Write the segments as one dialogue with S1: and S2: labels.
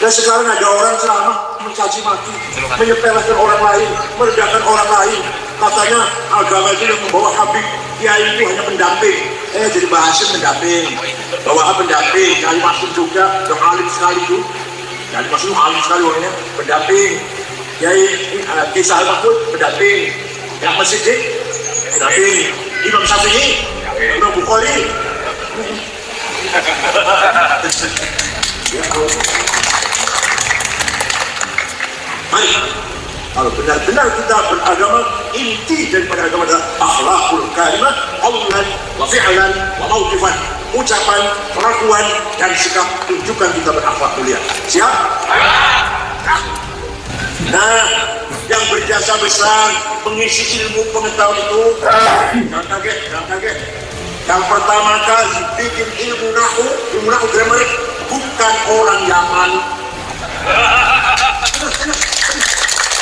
S1: Dan sekarang ada orang ceramah mencaci maki, menyepelekan orang lain, merendahkan orang lain. Katanya agama itu yang membawa Habib, kiai itu hanya pendamping. Jadi bahasa pendamping, bawa pendamping, kiai Maksum juga, yang alim sekali itu. Kiai Maksum alim sekali orangnya, pendamping. Kiai Kisah Mahmud, pendamping. Yang Masjid, pendamping. Imam Syafi'i, Imam Bukhari. Mari, kalau benar-benar kita beragama, inti daripada agama adalah akhlakul karimah, qawlan wa fi'lan wa mawqifan, ucapan, perlakuan dan sikap. Tunjukkan kita berakhlak mulia. Siap? Nah, yang berjasa besar mengisi ilmu pengetahuan itu, jangan kaget. Yang pertama kali bikin ilmu nahu grammar, bukan orang Yaman.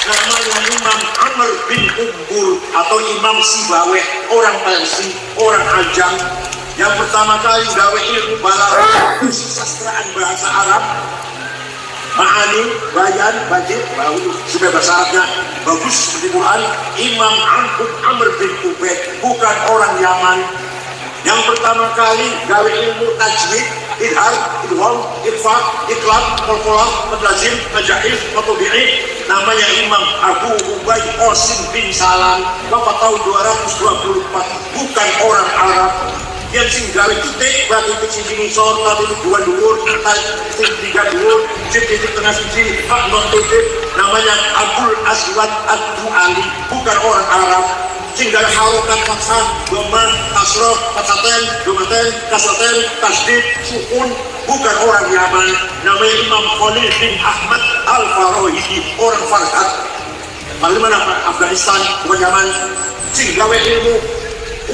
S1: Namanya Imam Amr bin Umbul atau Imam Sibaweh, orang Persia, orang Ajam. Yang pertama kali gawe ilmu balaghah, sastraan bahasa Arab, ma'ani, bayan, bajir, bau supaya bahasa Arabnya bagus seperti Quran. Imam Amr bin Ubaid, bukan orang Yaman. Yang pertama kali gawe ilmu tajwid, idhar, idgham, ikhfa, iqlab, qalqalah, lazim, najaif, matobi'i, namanya Imam Abu Ubay Qasim bin Salam, bapak tahun 224, bukan orang Arab. Yang sing gawe titik, berarti titik sini sor, titik dua dhuwur, titik tiga dhuwur, titik tengah siji, hak non titik, namanya Abdul Aswad Ad-Du'ali, bukan orang Arab. Sehingga harokat fathah, dhamma, kasroh, fathaten, domaten, kasraten, tasdid, sukun, bukan orang Yaman. Namanya Imam Khalil bin Ahmad Al-Faraidi, orang Farhat. Bagaimana Afghanistan, bukan Yaman. Sehingga ilmu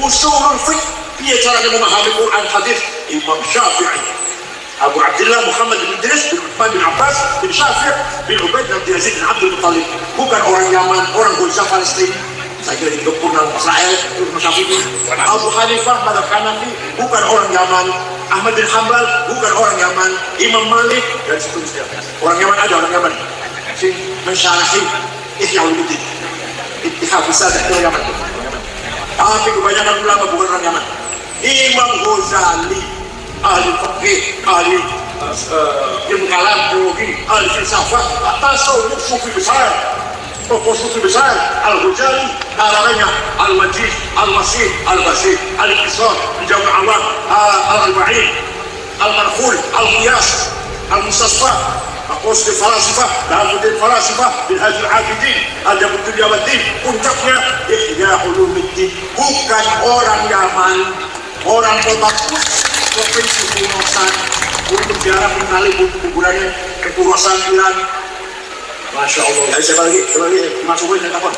S1: usulul fiqh, dia caranya memahami Quran hadis. Imam Syafi'i, Abu Abdullah Muhammad bin Idris bin Uthman bin Abbas bin Syafi'i bin Ubaid bin Yazid bin Abdul Muttalib, bukan orang Yaman, orang Ghuza Palestina. Saya kira di Gempurnal Israel, Syafi'i. Abu Hanifah Madzhab Hanafi, bukan orang Yaman. Ahmad bin Hanbal, bukan orang Yaman. Imam Malik dan seterusnya. Orang Yaman ada orang Yaman. Si mensyarahi Ihya Ulumuddin. Ittihad besar dari orang Yaman. Tapi kebanyakan ulama bukan orang Yaman. Imam Ghazali, ahli fikih, ahli ilmu kalam, teologi, ahli filsafat, tasawuf sufi besar. Tokoh sufi besar, Al-Ghazali, karangannya Al-Wajid, Al-Masih, Al-Basir, Al-Qisar, Al-Jawab Awam, Al-Arba'in, Al-Marhul, Al-Qiyas, Al-Mustasfa, Al-Qusdi Falasifah, Al-Qudin Falasifah, Al-Hajj Al-Abidin, Al-Jabuddin Yawaddin, puncaknya Ihya Ulumuddin, bukan orang Yaman, orang kota provinsi Khurasan, untuk jarang mengenali kuburannya ke Khurasan Iran. Masya Allah. Saya lagi masuk ke kapan?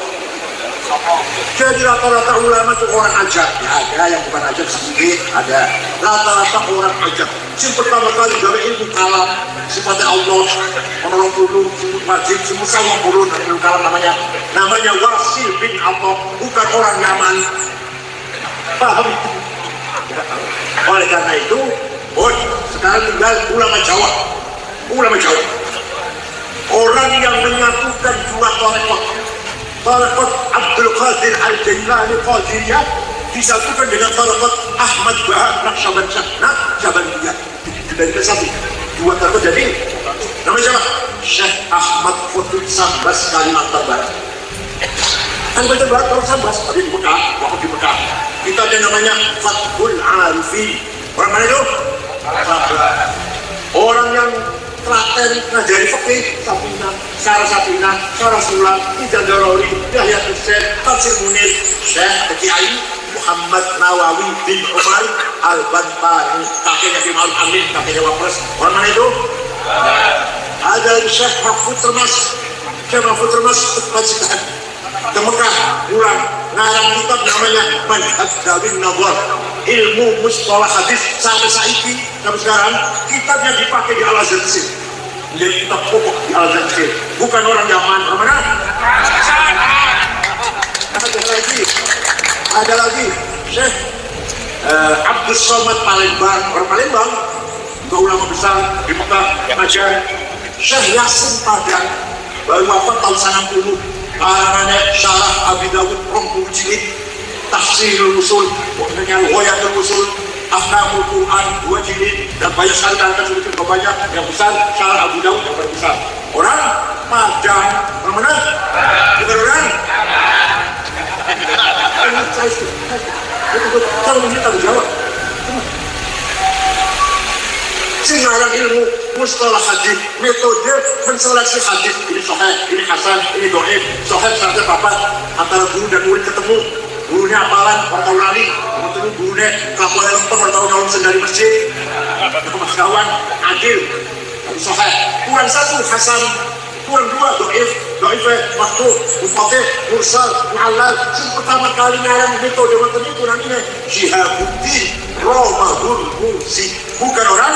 S1: Jadi rata-rata ulama itu orang ajab. Ya, ada yang bukan ajab sedikit, ada. Rata-rata orang ajab. Yang pertama kali gawe ilmu kalam, sifatnya Allah, menolong dulu, wajib, semua sama burun ilmu kalam namanya. Namanya Wasil bin Allah, bukan orang Yaman. Paham? Oleh karena itu, sekarang tinggal ulama Jawa. Ulama Jawa. Orang yang menyatukan dua tarekat Abdul Qadir Al-Jailani Qadiriyah disatukan dengan tarekat Ahmad Bahar Naqsyabandiyah. Dari satu dua tarekat jadi namanya siapa? Syekh Ahmad Futuh Sambas Kalimantan Barat. Kan baca Barat orang Sambas, tapi di Mekah, waktu di Mekah. Kita ada namanya Fathul Arifi. Orang mana itu? Orang yang telaten ngajari fikih, Safina, Syarah Sulam, Ijan Darori, Yahya Hussein, Tafsir Munir, Syekh Kiai Muhammad Nawawi bin Umar Al-Bantani, kakeknya Imam Amin, kakeknya Wapres. Orang mana itu? Ada Syekh Mahfud Termas, Pacitan, ke Mekah, pulang, ngarang kitab namanya Manhaj Dawin Nazar, ilmu mustalah hadis sampai saiki, sampai sekarang kitabnya dipakai di Al-Azhar Mesir, menjadi kitab pokok di Al-Azhar Mesir. Bukan orang Yaman. Orang mana? Ada lagi Syekh Abdul Somad Palembang, orang Palembang, juga ulama besar di Mekah, ngajar Syekh Yasin Padang baru wafat tahun 90. Karangannya Syarah Abi Dawud Rompul Jilid, Tafsirul Usul, dengan Ghayatul Usul, Ahkamul Quran 2 jilid, dan banyak sekali tarikan sedikit banyak. Yang besar Syarah Abu Dawud yang paling besar. Orang Padang, orang mana? Bukan orang. Kalau ini tanggung jawab. Singarang ilmu mustalah hadis, metode menseleksi hadis, ini sahih, ini hasan, ini dhaif. Sahih saja papat antara guru dan murid ketemu. Gurunya apalan, orang tahu lali, ketemu gurunya kelakuan lempeng, orang tahu nyolong sendiri masjid. Mas kawan, adil, sahih. Kurang satu hasan, kurang dua dhaif, waktu, mufatih, mursal, mu'allal. Pertama kali ngarang metode metode itu namanya Syihabuddin Romahul Musi, bukan orang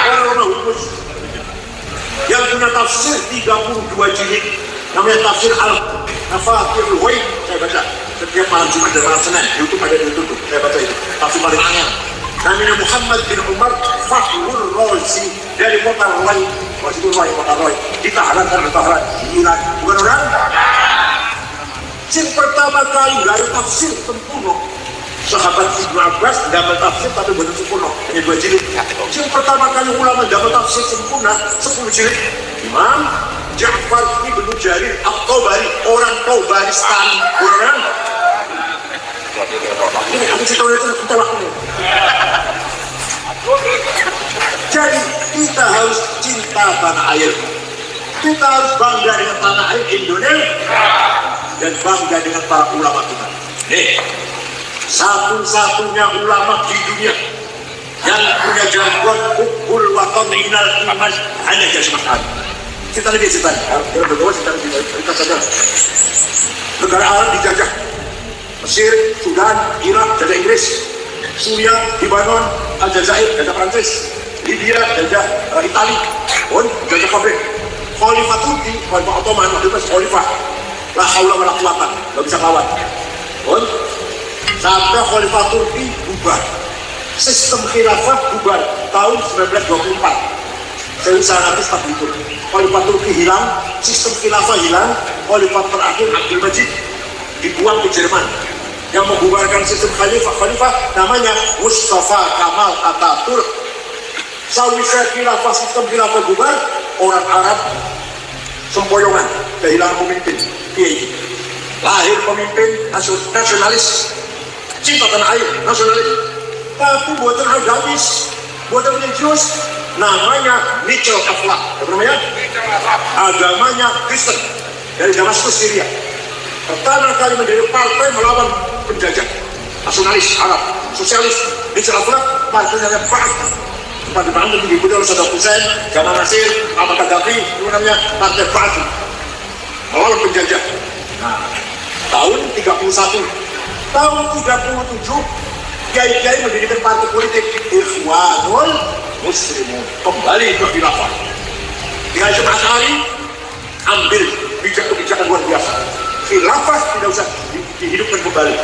S1: Romahul Musi yang punya tafsir 32 jilid, namanya tafsir Al-Nafathirul Ghaib. Saya baca setiap malam Jumat dan malam Senin, YouTube ada di YouTube, saya baca itu tafsir paling angel. Namanya Muhammad bin Umar Fakhrul Razi dari kota Roy, kota Roy di Tahran, karena Tahran Iran, bukan orang. Yang pertama kali dari tafsir sempurna, sahabat Ibnu Abbas dapat tafsir tapi benar sempurna, hanya 2 jilid. Yang pertama kali ulama dapat tafsir sempurna 10 jilid, Imam Ja'far Ibnu Jarir At-Tabari, orang Tabaristan, orang. Ini aku cerita itu kita waktu. Jadi kita harus cinta tanah air, kita harus bangga dengan tanah air Indonesia dan bangga dengan para ulama kita. Satu-satunya ulama di dunia yang punya jagoan hubbul watan minal iman hanya Syekh Ahmad. Kita lebih cerita, kita berdua kita saja. Negara Arab dijajah, Mesir, Sudan, Irak, jajah Inggris, Suriah, Libanon, Aljazair, jajah Prancis, Libya, jajah Itali, jajah Kabeh. Khalifah Turki, Khalifah Ottoman, waktu itu Khalifah la haula wala quwata, nggak bisa lawan. Sampai Khalifah Turki bubar, sistem khilafah bubar tahun 1924. Saya usaha nanti staf itu. Khalifah Turki hilang, sistem khilafah hilang. Khalifah terakhir Abdul Majid dibuang ke Jerman. Yang membubarkan sistem khalifah namanya Mustafa Kamal Atatürk. Sawisnya khilafah, sistem khilafah bubar, orang Arab sempoyongan, kehilangan pemimpin. Lahir pemimpin nasionalis, cinta tanah air, nasionalis, tapi buatan agamis, buatan religius, namanya Mitchell Aflaq. Apa namanya? Agamanya Kristen, dari Damaskus, Syria. Pertama kali menjadi partai melawan penjajah, nasionalis Arab, sosialis. Mitchell Aflaq, partainya Ba'ath. Pada bangun diikuti oleh Saddam Hussein, Gamal Nasir, Ahmad Gaddafi, itu namanya partai Ba'ath, melawan penjajah. Nah, tahun 31, tahun 37, kiai-kiai mendirikan partai politik Ikhwanul Muslimun, kembali ke khilafah. Dengan Syekh Asy'ari ambil kebijakan luar biasa. Khilafah tidak usah dihidupkan kembali.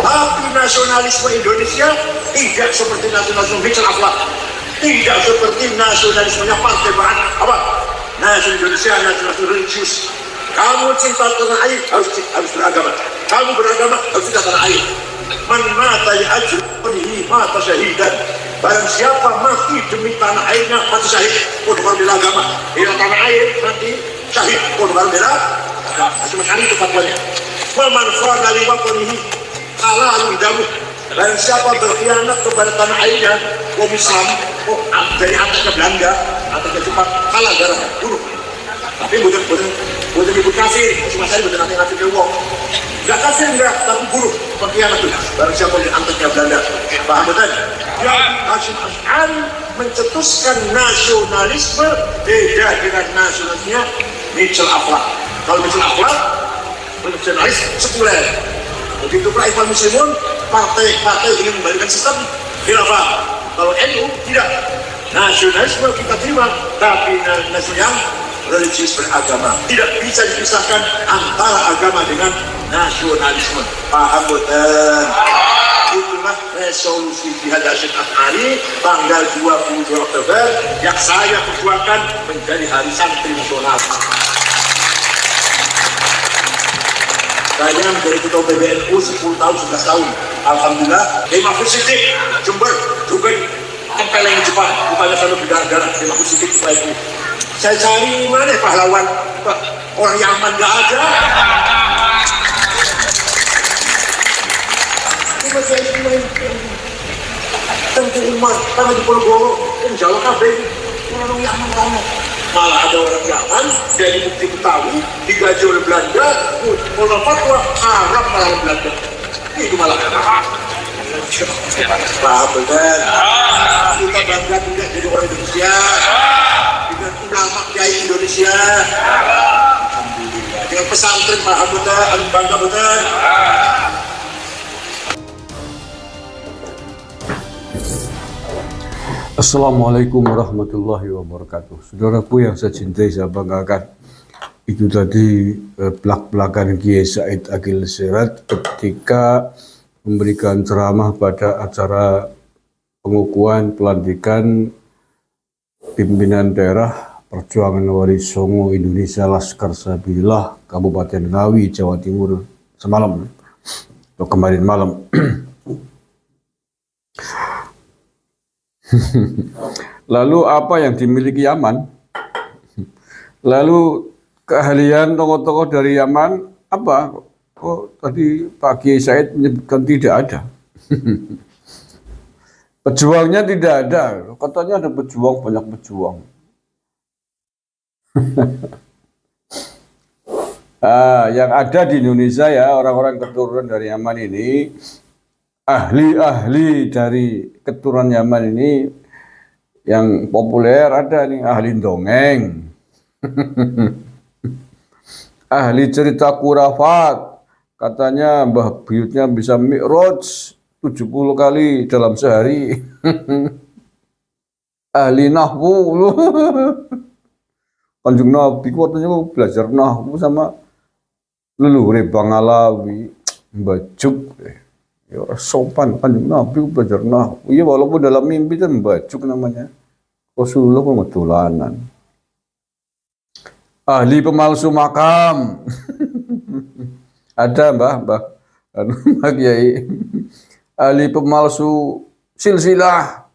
S1: Tapi nasionalisme Indonesia tidak seperti nasionalisme Mitchell Aflaq, tidak seperti nasionalismenya Partai Ba'ath. Apa? Nasional Indonesia, nasionalisme religius. Kamu cinta tanah air harus beragama. Kamu beragama harus cinta tanah air. Man mata li'ajrihi mata syahidan. Barang siapa mati demi tanah airnya mati syahid. Kalau bela agama, bela tanah air mati syahid. Kalau bela cuma kali itu fatwanya. Man khana li watanihi halal damu. Barang siapa berkhianat kepada tanah airnya, Islam, dari atasnya Belanda, atasnya Jepang, halal darahnya, bunuh. Tapi bukan ibu kafir, masa ini bukan nanti ke uang. Gak kafir enggak, tapi bunuh, berkhianat tuh. Barang siapa di atasnya Belanda, paham betul? Yang Hasyim Asy'ari mencetuskan nasionalisme beda dengan nasionalisnya Mitchell Aflaq. Kalau Mitchell Aflaq, nasionalis sekuler. Begitu pula Ikhwan Muslimun, partai ingin membalikan sistem khilafah. Kalau NU tidak, nasionalisme kita terima, tapi nasional religius beragama tidak bisa dipisahkan antara agama dengan nasionalisme. Paham betul? itulah resolusi Jihad Hasyim Asy'ari tanggal 22 Oktober yang saya perjuangkan menjadi Hari Santri Nasional. Saya menjadi ketua PBNU 10 tahun, 11 tahun. Alhamdulillah, Imam Siddiq, Jember, juga tempeleng Jepang, bukannya selalu berdarah-darah, Imam Siddiq itu. Saya cari mana pahlawan, orang Yaman gak ada. Cuma saya main tentang umat, tanah di Ponorogo, insya Allah kabeh orang Yaman kamu. Malah ada orang Yaman dari bukti Betawi digaji oleh Belanda, kalau fatwa haram malah Belanda. Itu malah paham betul. Kita bangga tidak jadi orang Indonesia, dengan ulama kiai Indonesia. Alhamdulillah. Dengan pesantren paham betul, bangga betul.
S2: Assalamualaikum warahmatullahi wabarakatuh. Saudaraku yang saya cintai, saya banggakan, itu tadi belak-belakan Kiai Said Akil Siraj ketika memberikan ceramah pada acara pengukuhan pelantikan pimpinan daerah Perjuangan Waris Songo Indonesia Laskar Sabilillah Kabupaten Ngawi, Jawa Timur semalam atau kemarin malam. Lalu apa yang dimiliki Yaman? Lalu keahlian tokoh-tokoh dari Yaman apa? Oh, tadi Pak Kiai Said menyebutkan tidak ada. Pejuangnya tidak ada. Katanya ada pejuang, banyak pejuang. Yang ada di Indonesia ya, orang-orang keturunan dari Yaman ini, ahli-ahli dari keturunan Yaman ini yang populer ada nih, ahli dongeng, ahli cerita kurafat, katanya Mbah Buyutnya bisa mi'raj 70 kali dalam sehari. Ahli nahwu, Kanjeng Nabi katanya belajar nahwu sama leluhur Bangalawi, Mbajuk. Ya, sopan Kanjeng Nabi belajar nahwu. Iya, walaupun dalam mimpi kan Mbajuk namanya. Rasulullah kemetulanan. Ahli pemalsu makam. Ada Mbah Kiai. Ahli pemalsu silsilah,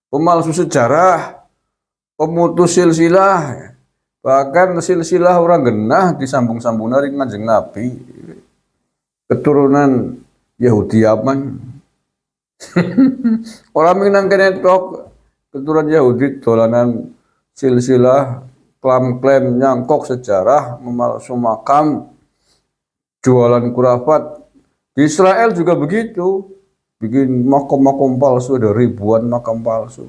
S2: pemalsu sejarah, pemutus silsilah. Bahkan silsilah orang genah disambung-sambung dari Kanjeng Nabi. Keturunan Yahudi Yaman. Orang Minang kene tok keturunan Yahudi dolanan silsilah, klaim-klaim nyangkok sejarah, memalsu makam, jualan kurafat. Di Israel juga begitu, bikin makam-makam palsu, ada ribuan makam palsu.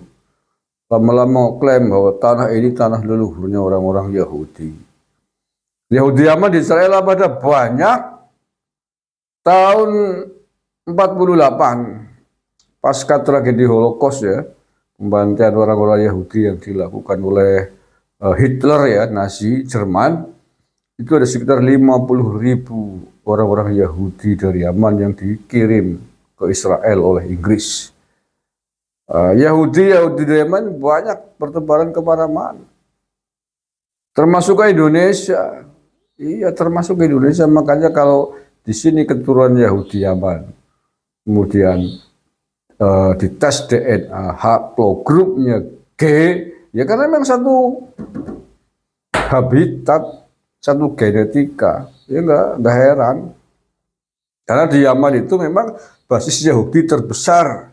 S2: Lama-lama klaim bahwa tanah ini tanah leluhurnya orang-orang Yahudi. Yahudi Yaman di Israel ada banyak. Tahun 48 pasca tragedi Holocaust ya, pembantaian orang-orang Yahudi yang dilakukan oleh Hitler ya, Nazi Jerman, itu ada sekitar 50.000 orang-orang Yahudi dari Yaman yang dikirim ke Israel oleh Inggris. Yahudi dari Yaman banyak bertebaran kemana-mana, termasuk ke Indonesia. Iya, termasuk ke Indonesia. Makanya kalau di sini keturunan Yahudi Yaman, kemudian dites DNA, haplogrupnya G, ya karena memang satu habitat, satu genetika, ya nggak heran. Karena di Yaman itu memang basis Yahudi terbesar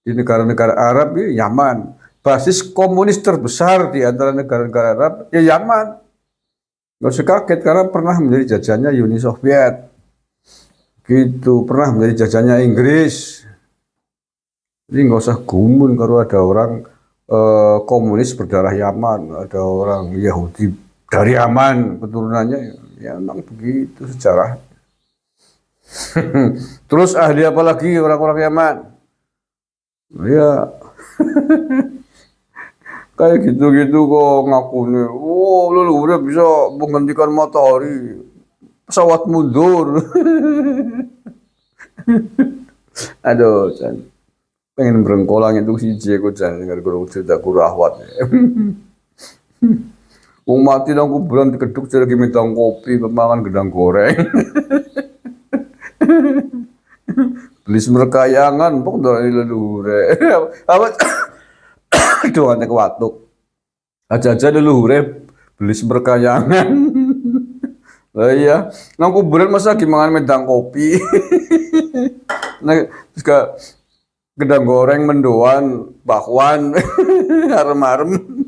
S2: di negara-negara Arab, ya Yaman. Basis komunis terbesar di antara negara-negara Arab, ya Yaman. Nggak usah kaget karena pernah menjadi jajahannya Uni Soviet. Gitu, pernah menjadi jajannya Inggris. Jadi nggak usah gumun kalau ada orang komunis berdarah Yaman, ada orang Yahudi dari Yaman keturunannya, ya memang begitu sejarah. Terus ahli apa lagi orang-orang Yaman? Ya kayak gitu-gitu kok ngakunya. Oh, leluhurnya bisa menghentikan matahari, pesawat mundur. Aduh, Chan. Pengen berengkolang itu siji aku Chan dengar guru cerita kurawat. Wong mati nang kuburan dikeduk jadi minta kopi, pemangan gedang goreng. Beli semerkayangan, pok dari leluhure. Apa? Doang ke watuk. Aja-aja leluhure beli semerkayangan. Lah iya, nang kuburan masa gimana medang kopi. Nah, terus ke gedang goreng mendoan, bakwan, arem-arem.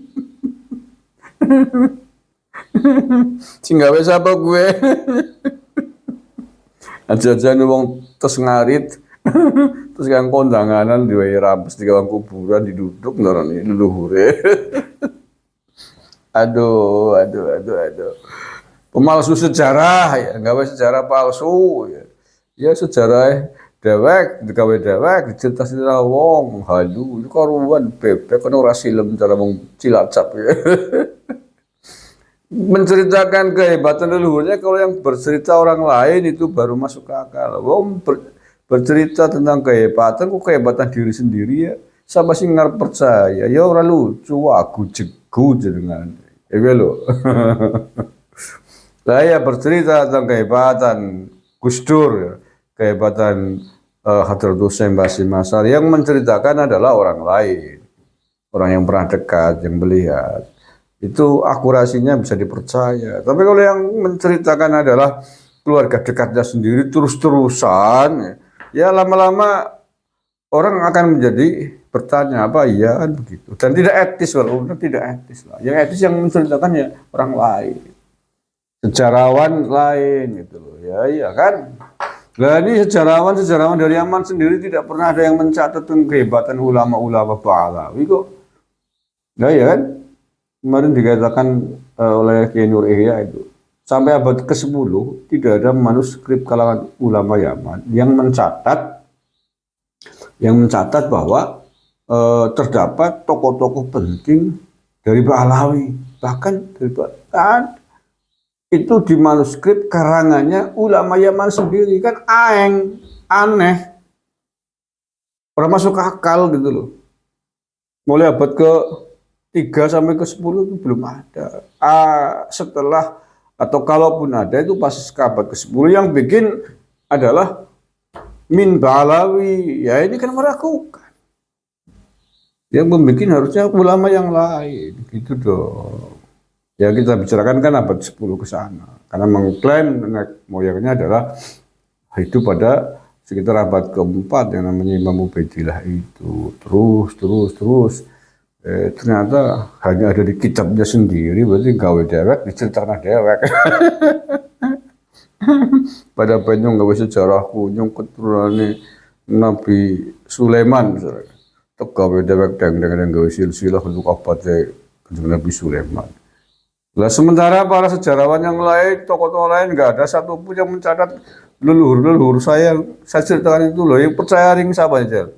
S2: Sing gawe sapa gue? Aja-aja wong tes ngarit. Terus yang kondanganan diwai rampes di kawang kuburan diduduk ndarani leluhure. Aduh. Pemalsu sejarah ya, gawe sejarah palsu ya. Ya sejarah dewek, digawe dewek, dicerita-cerita wong, halu, itu karuan bebek kan ora silem cara wong Cilacap ya. Menceritakan kehebatan leluhurnya kalau yang bercerita orang lain itu baru masuk akal. Wong bercerita tentang kehebatan, kok kehebatan diri sendiri ya. Sama sih ngarep percaya, ya ora lucu, aku jegu jenengan. Lho. Saya bercerita tentang kehebatan Gus Dur ya. Kehebatan Hadratus Syekh Basim Asar yang menceritakan adalah orang lain, orang yang pernah dekat, yang melihat, itu akurasinya bisa dipercaya. Tapi kalau yang menceritakan adalah keluarga dekatnya sendiri terus-terusan, ya lama-lama orang akan menjadi bertanya apa iya kan begitu, dan tidak etis, walaupun tidak etis lah. Yang etis yang menceritakan ya orang lain, sejarawan lain gitu loh, ya iya kan. Nah ini sejarawan dari Yaman sendiri tidak pernah ada yang mencatat tentang kehebatan ulama-ulama Pahlawi kok. Nah ya kan, kemarin dikatakan oleh Kiai Nur Ihya itu, sampai abad ke-10 tidak ada manuskrip kalangan ulama Yaman yang mencatat bahwa terdapat tokoh-tokoh penting dari Pahlawi, bahkan dari itu di manuskrip karangannya ulama Yaman sendiri, kan aneh, orang masuk akal gitu loh. Mulai abad ke-3 sampai ke-10 itu belum ada. Setelah atau kalaupun ada itu pas ke abad ke-10 yang bikin adalah min Pahlawi. Ya ini kan meragukan. Yang membuat harusnya ulama yang lain gitu dong. Ya kita bicarakan kan abad 10 ke sana. Karena mengklaim nenek moyangnya adalah hidup pada sekitar abad ke-4 yang namanya Imam Ubaidillah itu. Terus. Ternyata hanya ada di kitabnya sendiri, berarti gawe dewek, diceritakan dewek. Pada penyong gawe sejarah kunyung keturunan Nabi Sulaiman misalnya. Tek gawe dewek dengan gawe silsilah untuk apa Nabi Sulaiman. Lah sementara para sejarawan yang lain, tokoh-tokoh lain nggak ada satupun yang mencatat leluhur saya ceritakan itu loh. Yang percaya ring siapa aja?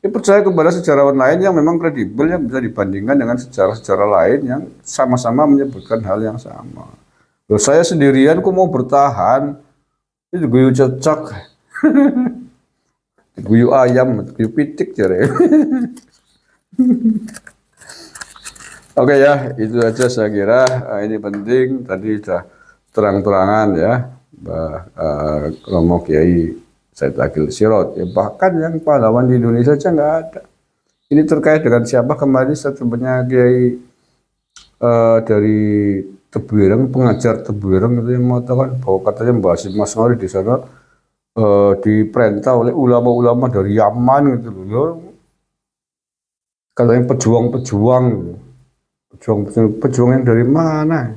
S2: Yang percaya kepada sejarawan lain yang memang kredibel, yang bisa dibandingkan dengan sejarah-sejarah lain yang sama-sama menyebutkan hal yang sama. Loh saya sendirian kok mau bertahan? Itu guyu cocok, guyu ayam, guyu pitik jare. Oke ya, itu aja saya kira ini penting. Tadi sudah terang-terangan ya, Romo Kiai Said Akil Sirot. Ya, bahkan yang pahlawan di Indonesia saja nggak ada. Ini terkait dengan siapa kemarin sebenarnya Kiai dari Tebuireng, pengajar Tebuireng itu yang mengatakan bahwa katanya Mbah Hasyim As'ari di sana diperintah oleh ulama-ulama dari Yaman gitu loh. Katanya pejuang-pejuang gitu. Pejuang yang dari mana?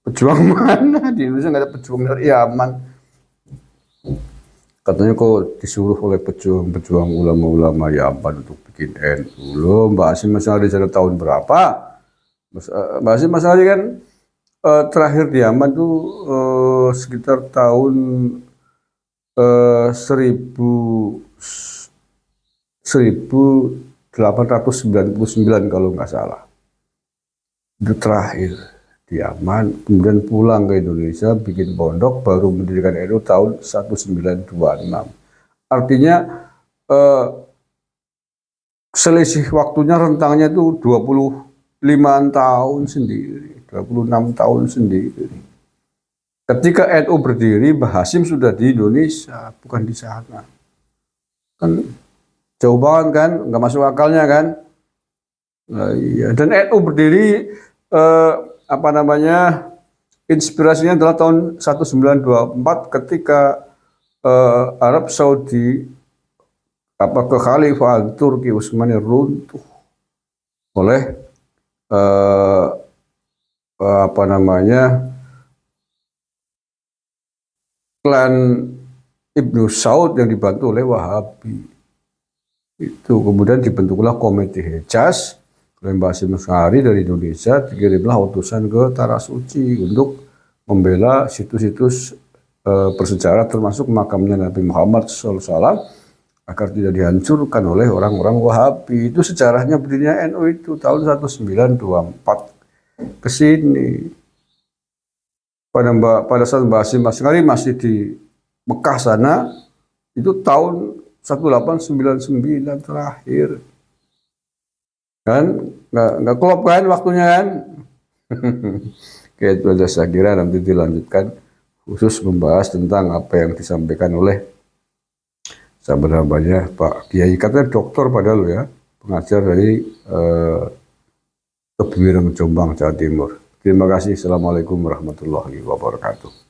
S2: Pejuang mana? Di Indonesia nggak ada pejuang dari Yaman. Katanya kok disuruh oleh pejuang ulama-ulama Yaman untuk bikin NU. Loh, Mbak Hasyim As'ari di sana tahun berapa? Mbak Hasyim As'ari kan terakhir di Yaman tuh sekitar tahun 1899 kalau nggak salah. Itu terakhir di Yaman, kemudian pulang ke Indonesia, bikin pondok, baru mendirikan NU tahun 1926. Artinya eh, selisih waktunya rentangnya itu 25 tahun sendiri, 26 tahun sendiri. Ketika NU berdiri, Mbah Hasyim sudah di Indonesia, bukan di sana. Kan jauh banget kan, nggak masuk akalnya kan. Nah, iya. Dan NU berdiri apa namanya, inspirasinya adalah tahun 1924 ketika Arab Saudi kekhalifahan Turki Utsmani runtuh oleh apa namanya, klan Ibnu Saud yang dibantu oleh Wahabi. Itu kemudian dibentuklah Komite Hejaz oleh Mbah Hasyim Asy'ari dari Indonesia, dikirimlah utusan ke Tanah Suci untuk membela situs-situs bersejarah termasuk makamnya Nabi Muhammad SAW agar tidak dihancurkan oleh orang-orang Wahabi. Itu sejarahnya berdirinya NU itu tahun 1924 ke sini. Pada saat Mbah Hasyim Asy'ari masih di Mekah sana, itu tahun 1899 terakhir. Kan nggak klop kan waktunya kan. Oke, itu aja saya kira, nanti dilanjutkan khusus membahas tentang apa yang disampaikan oleh sahabat-sahabatnya Pak Kiai, katanya dokter padahal ya, pengajar dari Tebuireng, Jombang, Jawa Timur. Terima kasih. Assalamualaikum warahmatullahi wabarakatuh.